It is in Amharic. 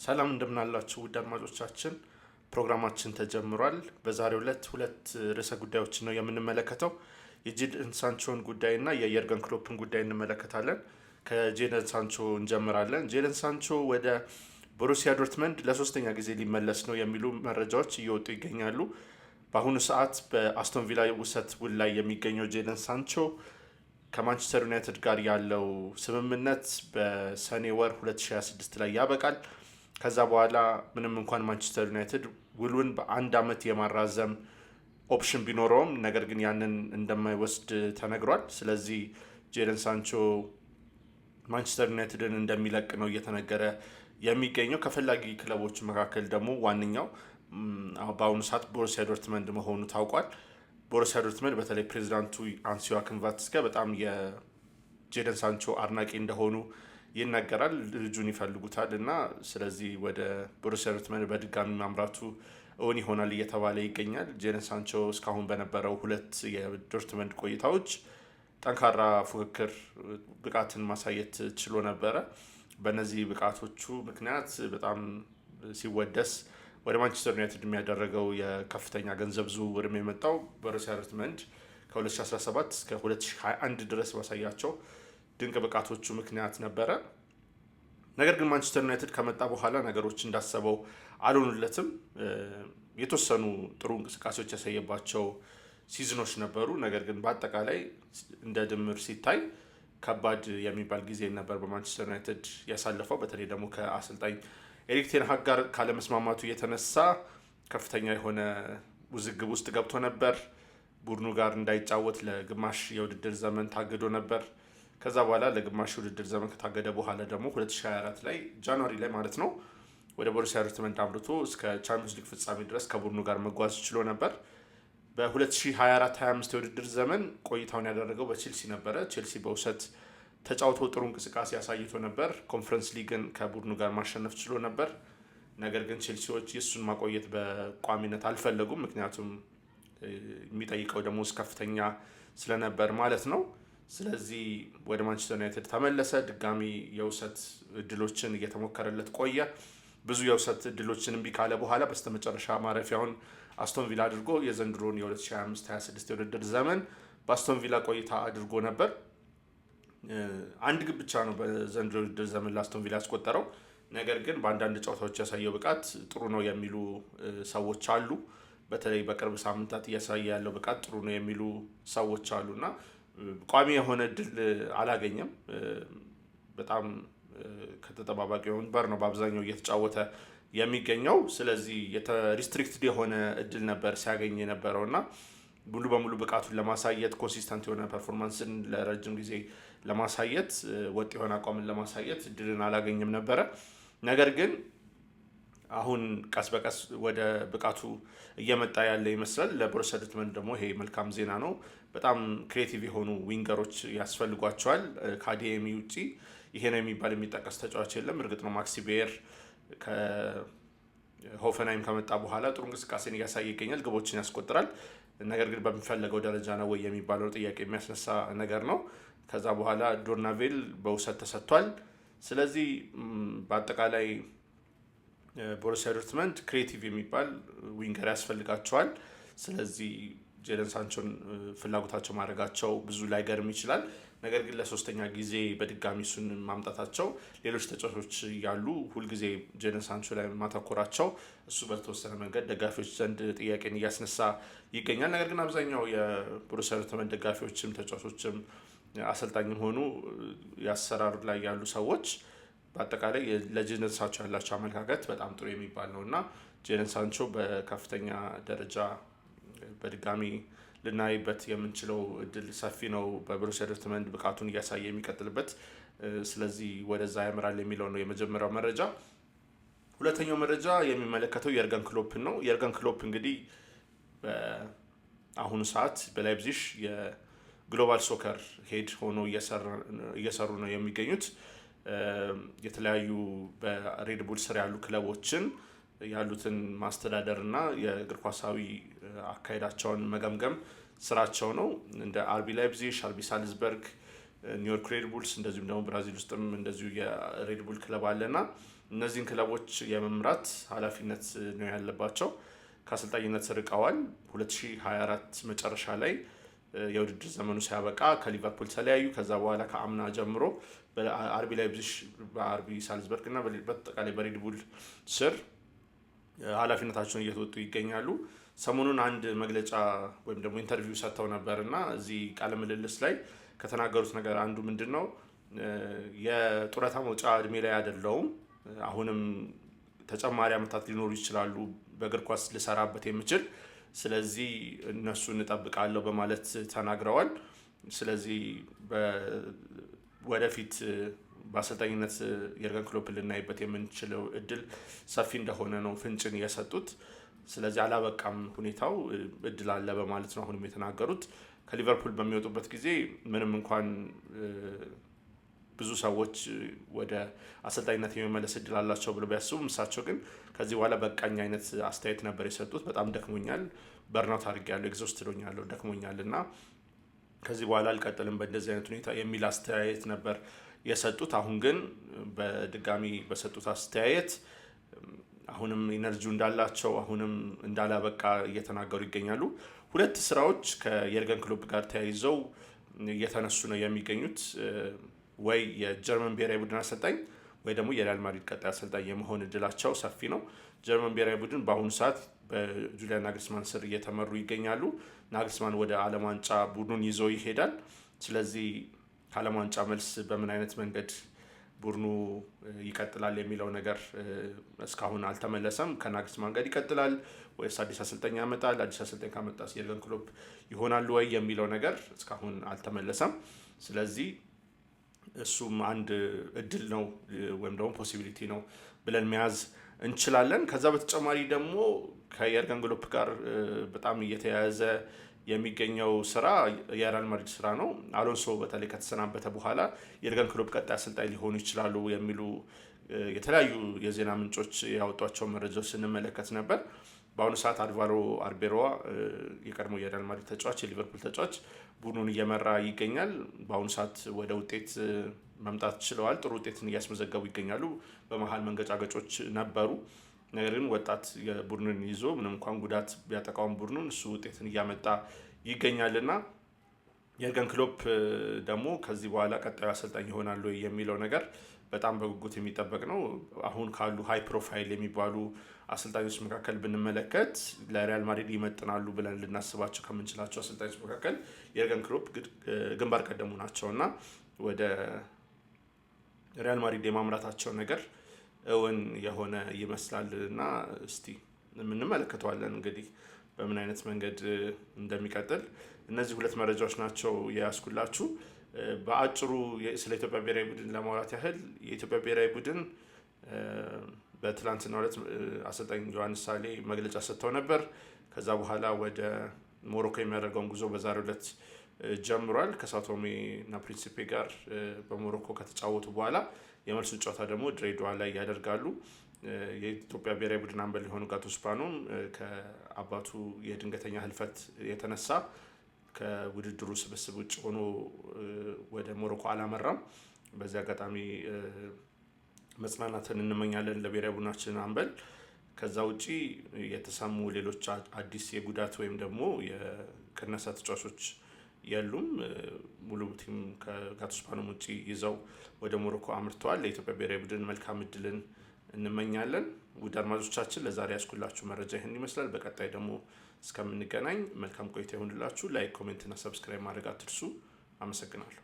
ሰላም እንደምናላችሁ ውድ አድማጮቻችን፣ ፕሮግራማችን ተጀምሯል። በዛሬው ዕለት ሁለት ርዕሰ ጉዳዮችን ነው የምንመለከተው። የጄደን ሳንቾን ጉዳይና የየርገን ክሎፕን ጉዳይ እንመለከታለን። ከጄደን ሳንቾ እንጀምራለን። ጄደን ሳንቾ ወደ ቦሩሲያ ዶርትመንድ ለሶስተኛ ጊዜ ሊመለስ ነው የሚሉ መረጃዎች እየወጡ ይገኛሉ። በአሁኑ ሰዓት በአስቶን ቪላ ውሰት ውል ላይ የሚገኘው ጄደን ሳንቾ ከማንቸስተር ዩናይትድ ጋር ያለው ስምምነት በሰኔ ወር 2026 ላይ ያበቃል። ከዛ በኋላ ምንም እንኳን ማንቸስተር ዩናይትድ ውሉን በአንድ ዓመት የማራዘም ኦፕሽን ቢኖረውም ነገር ግን ያንን እንደማይወስድ ተነግሯል። ስለዚህ ጄደን ሳንቾ ማንቸስተር ዩናይትድን እንደሚለቅ ነው እየተነገረ የሚገኘው። ከፈላጊ ክለቦች መካከል ደግሞ ዋነኛው በአሁኑ ሰዓት ቦሩሲያ ዶርትመንድ መሆኑ ታውቋል። ቦሩሲያ ዶርትመንድ በተለይ ፕሬዚዳንቱ አንሲ ዮአኪም ቫትስከ በጣም የጄደን ሳንቾ አድናቂ እንደሆኑ ይነገራል። ልጁን ይፈልጉታል እና ስለዚህ ወደ ቦሩሲያ ዶርትመንድ በድጋሚ ማምራቱ እውን ይሆናል እየተባለ ይገኛል። ጄደን ሳንቾ እስካሁን በነበረው ሁለት የዶርትመንድ ቆይታዎች ጠንካራ ፉክክር ብቃትን ማሳየት ችሎ ነበረ። በእነዚህ ብቃቶቹ ምክንያት በጣም ሲወደስ ወደ ማንቸስተር ዩናይትድ የሚያደረገው የከፍተኛ ገንዘብ ዝውውርም የመጣው ቦሩሲያ ዶርትመንድ ከ2017 እስከ 2021 ድረስ ባሳያቸው ድንቅ ብቃቶቹ ምክንያት ነበረ። ነገር ግን ማንቸስተር ዩናይትድ ከመጣ በኋላ ነገሮች እንዳሰበው አልሆኑለትም። የተወሰኑ ጥሩ እንቅስቃሴዎች ያሳየባቸው ሲዝኖች ነበሩ። ነገር ግን በአጠቃላይ እንደ ድምር ሲታይ ከባድ የሚባል ጊዜ ነበር በማንቸስተር ዩናይትድ ያሳለፈው። በተለይ ደግሞ ከአሰልጣኝ ኤሪክ ቴን ሃግ ጋር ካለመስማማቱ የተነሳ ከፍተኛ የሆነ ውዝግብ ውስጥ ገብቶ ነበር። ቡድኑ ጋር እንዳይጫወት ለግማሽ የውድድር ዘመን ታግዶ ነበር። ከዛ በኋላ ለግማሽ የውድድር ዘመን ከታገደ በኋላ ደግሞ 2024 ላይ ጃንዋሪ ላይ ማለት ነው ወደ ቦሩሲያ ዶርትመንድ አምርቶ እስከ ቻምፒዮንስ ሊግ ፍጻሜ ድረስ ከቡድኑ ጋር መጓዝ ችሎ ነበር። በ2024-25 የውድድር ዘመን ቆይታውን ያደረገው በቼልሲ ነበረ። ቼልሲ በውሰት ተጫውቶ ጥሩ እንቅስቃሴ አሳይቶ ነበር። ኮንፈረንስ ሊግን ከቡድኑ ጋር ማሸነፍ ችሎ ነበር። ነገር ግን ቼልሲዎች የእሱን ማቆየት በቋሚነት አልፈለጉም። ምክንያቱም የሚጠይቀው ደሞዝ ከፍተኛ ስለነበር ማለት ነው። ስለዚህ ወደ ማንቸስተር ዩናይትድ ተመለሰ። ድጋሚ የውሰት እድሎችን እየተሞከረለት ቆየ። ብዙ የውሰት እድሎችን እምቢ ካለ በኋላ በስተመጨረሻ ማረፊያውን አስቶን ቪላ አድርጎ የዘንድሮን የ2025-26 የውድድር ዘመን በአስቶን ቪላ ቆይታ አድርጎ ነበር። አንድ ግብ ብቻ ነው በዘንድሮ የውድድር ዘመን ለአስቶን ቪላ ያስቆጠረው። ነገር ግን በአንዳንድ ጨዋታዎች ያሳየው ብቃት ጥሩ ነው የሚሉ ሰዎች አሉ። በተለይ በቅርብ ሳምንታት እያሳየ ያለው ብቃት ጥሩ ነው የሚሉ ሰዎች አሉ እና ቋሚ የሆነ እድል አላገኘም። በጣም ከተጠባባቂ ወንበር ነው በአብዛኛው እየተጫወተ የሚገኘው። ስለዚህ ሪስትሪክትድ የሆነ እድል ነበር ሲያገኝ የነበረው እና ሙሉ በሙሉ ብቃቱን ለማሳየት ኮንሲስተንት የሆነ ፐርፎርማንስን ለረጅም ጊዜ ለማሳየት ወጥ የሆነ አቋምን ለማሳየት እድልን አላገኘም ነበረ። ነገር ግን አሁን ቀስ በቀስ ወደ ብቃቱ እየመጣ ያለ ይመስላል። ለቦሩሲያ ዶርትመንድ ደግሞ ይሄ መልካም ዜና ነው። በጣም ክሬቲቭ የሆኑ ዊንገሮች ያስፈልጓቸዋል። ከአዲኤሚ ውጪ ይሄ ነው የሚባል የሚጠቀስ ተጫዋች የለም። እርግጥ ነው ማክሲ ቤየር ከሆፈንሃይም ከመጣ በኋላ ጥሩ እንቅስቃሴን እያሳየ ይገኛል። ግቦችን ያስቆጥራል። ነገር ግን በሚፈለገው ደረጃ ነው ወይ የሚባለው ጥያቄ የሚያስነሳ ነገር ነው። ከዛ በኋላ ዶርናቬል በውሰት ተሰጥቷል። ስለዚህ በአጠቃላይ ቦሩሲያ ዶርትመንድ ክሬቲቭ የሚባል ዊንገር ያስፈልጋቸዋል። ስለዚህ ጄደን ሳንቾን ፍላጎታቸው ማድረጋቸው ብዙ ላይገርም ይችላል። ነገር ግን ለሶስተኛ ጊዜ በድጋሚ እሱን ማምጣታቸው ሌሎች ተጫዋቾች ያሉ ሁልጊዜ ጄደን ሳንቾ ላይ ማተኮራቸው እሱ በተወሰነ መንገድ ደጋፊዎች ዘንድ ጥያቄን እያስነሳ ይገኛል። ነገር ግን አብዛኛው የቦሩሲያ ዶርትመንድ ደጋፊዎችም ተጫዋቾችም አሰልጣኝም ሆኑ የአሰራሩ ላይ ያሉ ሰዎች በአጠቃላይ ለጄደን ሳንቾ ያላቸው አመለካከት በጣም ጥሩ የሚባል ነው እና ጄደን ሳንቾ በከፍተኛ ደረጃ በድጋሚ ልናይበት የምንችለው እድል ሰፊ ነው። በቦሩሲያ ዶርትመንድ ብቃቱን እያሳየ የሚቀጥልበት። ስለዚህ ወደዛ ያመራል የሚለው ነው የመጀመሪያው መረጃ። ሁለተኛው መረጃ የሚመለከተው የርገን ክሎፕን ነው። የርገን ክሎፕ እንግዲህ በአሁኑ ሰዓት በላይፕዚግ የግሎባል ሶከር ሄድ ሆኖ እየሰሩ ነው የሚገኙት። የተለያዩ በሬድቡል ስር ያሉ ክለቦችን ያሉትን ማስተዳደር እና የእግር ኳሳዊ አካሄዳቸውን መገምገም ስራቸው ነው። እንደ አርቢ ላይፕዚግ፣ አርቢ ሳልዝበርግ፣ ኒውዮርክ ሬድ ቡልስ እንደዚሁም ደግሞ ብራዚል ውስጥም እንደዚሁ የሬድ ቡል ክለብ አለና እነዚህን ክለቦች የመምራት ኃላፊነት ነው ያለባቸው። ከአሰልጣኝነት ርቀዋል። 2024 መጨረሻ ላይ የውድድር ዘመኑ ሲያበቃ ከሊቨርፑል ተለያዩ። ከዛ በኋላ ከአምና ጀምሮ በአርቢ ላይፕዚግ፣ በአርቢ ሳልዝበርግ እና በአጠቃላይ በሬድ ቡል ስር ኃላፊነታቸውን እየተወጡ ይገኛሉ። ሰሞኑን አንድ መግለጫ ወይም ደግሞ ኢንተርቪው ሰጥተው ነበር እና እዚህ ቃለ ምልልስ ላይ ከተናገሩት ነገር አንዱ ምንድን ነው የጡረታ መውጫ እድሜ ላይ አይደለሁም፣ አሁንም ተጨማሪ ዓመታት ሊኖሩ ይችላሉ በእግር ኳስ ልሰራበት የምችል፣ ስለዚህ እነሱን እጠብቃለሁ በማለት ተናግረዋል። ስለዚህ ወደፊት በአሰልጣኝነት የርገን ክሎፕ ልናይበት የምንችለው እድል ሰፊ እንደሆነ ነው ፍንጭን የሰጡት። ስለዚህ አላበቃም ሁኔታው፣ እድል አለ በማለት ነው አሁንም የተናገሩት። ከሊቨርፑል በሚወጡበት ጊዜ ምንም እንኳን ብዙ ሰዎች ወደ አሰልጣኝነት የመመለስ እድል አላቸው ብለው ቢያስቡም እሳቸው ግን ከዚህ በኋላ በቃኝ አይነት አስተያየት ነበር የሰጡት። በጣም ደክሞኛል፣ በርናውት አድርጌያለሁ፣ ኤግዞስትድ ሆኛለሁ፣ ደክሞኛል እና ከዚህ በኋላ አልቀጥልም በእንደዚህ አይነት ሁኔታ የሚል አስተያየት ነበር የሰጡት። አሁን ግን በድጋሚ በሰጡት አስተያየት አሁንም ኢነርጂው እንዳላቸው አሁንም እንዳላበቃ እየተናገሩ ይገኛሉ። ሁለት ስራዎች ከየርገን ክሎፕ ጋር ተያይዘው እየተነሱ ነው የሚገኙት። ወይ የጀርመን ብሔራዊ ቡድን አሰልጣኝ ወይ ደግሞ የሪያል ማድሪድ ቀጣይ አሰልጣኝ የመሆን እድላቸው ሰፊ ነው። ጀርመን ብሔራዊ ቡድን በአሁኑ ሰዓት በጁሊያን ናግልስማን ስር እየተመሩ ይገኛሉ። ናግልስማን ወደ ዓለም ዋንጫ ቡድኑን ይዞ ይሄዳል። ስለዚህ ከዓለም ዋንጫ መልስ በምን አይነት መንገድ ቡድኑ ይቀጥላል የሚለው ነገር እስካሁን አልተመለሰም። ከናግልስማን ጋር ይቀጥላል ወይስ አዲስ አሰልጣኝ ያመጣል? አዲስ አሰልጣኝ ካመጣስ የርገን ክሎፕ ይሆናሉ ወይ የሚለው ነገር እስካሁን አልተመለሰም። ስለዚህ እሱም አንድ እድል ነው ወይም ደግሞ ፖሲቢሊቲ ነው ብለን መያዝ እንችላለን። ከዛ በተጨማሪ ደግሞ ከየርገን ክሎፕ ጋር በጣም እየተያያዘ የሚገኘው ስራ የሪያል ማድሪድ ስራ ነው። አሎንሶ በተለይ ከተሰናበተ በኋላ የርገን ክሎፕ ቀጣይ አሰልጣኝ ሊሆኑ ይችላሉ የሚሉ የተለያዩ የዜና ምንጮች ያወጧቸው መረጃዎች ስንመለከት ነበር። በአሁኑ ሰዓት አልቫሮ አርቤሮዋ የቀድሞ የሪያል ማድሪድ ተጫዋች፣ የሊቨርፑል ተጫዋች ቡድኑን እየመራ ይገኛል። በአሁኑ ሰዓት ወደ ውጤት መምጣት ችለዋል። ጥሩ ውጤትን እያስመዘገቡ ይገኛሉ። በመሀል መንገጫገጮች ነበሩ። ነገር ግን ወጣት የቡድንን ይዞ ምንም እንኳን ጉዳት ቢያጠቃውም ቡድኑን እሱ ውጤትን እያመጣ ይገኛልና የርገን ክሎፕ ደግሞ ከዚህ በኋላ ቀጣዩ አሰልጣኝ ይሆናሉ የሚለው ነገር በጣም በጉጉት የሚጠበቅ ነው። አሁን ካሉ ሃይ ፕሮፋይል የሚባሉ አሰልጣኞች መካከል ብንመለከት ለሪያል ማድሪድ ይመጥናሉ ብለን ልናስባቸው ከምንችላቸው አሰልጣኞች መካከል የርገን ክሎፕ ግንባር ቀደሙ ናቸውና ወደ ሪያል ማድሪድ የማምራታቸው ነገር እውን የሆነ ይመስላል እና እስቲ እንመለከተዋለን እንግዲህ በምን አይነት መንገድ እንደሚቀጥል። እነዚህ ሁለት መረጃዎች ናቸው የያዝኩላችሁ። በአጭሩ ስለ ኢትዮጵያ ብሔራዊ ቡድን ለማውራት ያህል የኢትዮጵያ ብሔራዊ ቡድን በትላንትናው ዕለት አሰልጣኝ ዮሐንስ ሳሌ መግለጫ ሰጥተው ነበር። ከዛ በኋላ ወደ ሞሮኮ የሚያደርገውን ጉዞ በዛሬው ዕለት ጀምሯል። ከሳቶሜ እና ፕሪንሲፔ ጋር በሞሮኮ ከተጫወቱ በኋላ የመልሱን ጨዋታ ደግሞ ድሬዳዋ ላይ ያደርጋሉ። የኢትዮጵያ ብሔራዊ ቡድን አምበል የሆኑ ጋቶ ስፓኖም ከአባቱ የድንገተኛ ህልፈት የተነሳ ከውድድሩ ስብስብ ውጭ ሆኖ ወደ ሞሮኮ አላመራም። በዚህ አጋጣሚ መጽናናትን እንመኛለን ለብሔራዊ ቡድናችን አምበል። ከዛ ውጪ የተሰሙ ሌሎች አዲስ የጉዳት ወይም ደግሞ የቅነሳ ተጫዋቾች የሉም። ሙሉ ቲም ከጋቶ ስፓኖም ውጪ ይዘው ወደ ሞሮኮ አምርተዋል። ለኢትዮጵያ ብሔራዊ ቡድን መልካም እድልን እንመኛለን። ውድ አድማጮቻችን ለዛሬ ያስኩላችሁ መረጃ ይህን ይመስላል። በቀጣይ ደግሞ እስከምንገናኝ መልካም ቆይታ ይሁንላችሁ። ላይክ፣ ኮሜንት እና ሰብስክራይብ ማድረግ አትርሱ። አመሰግናለሁ።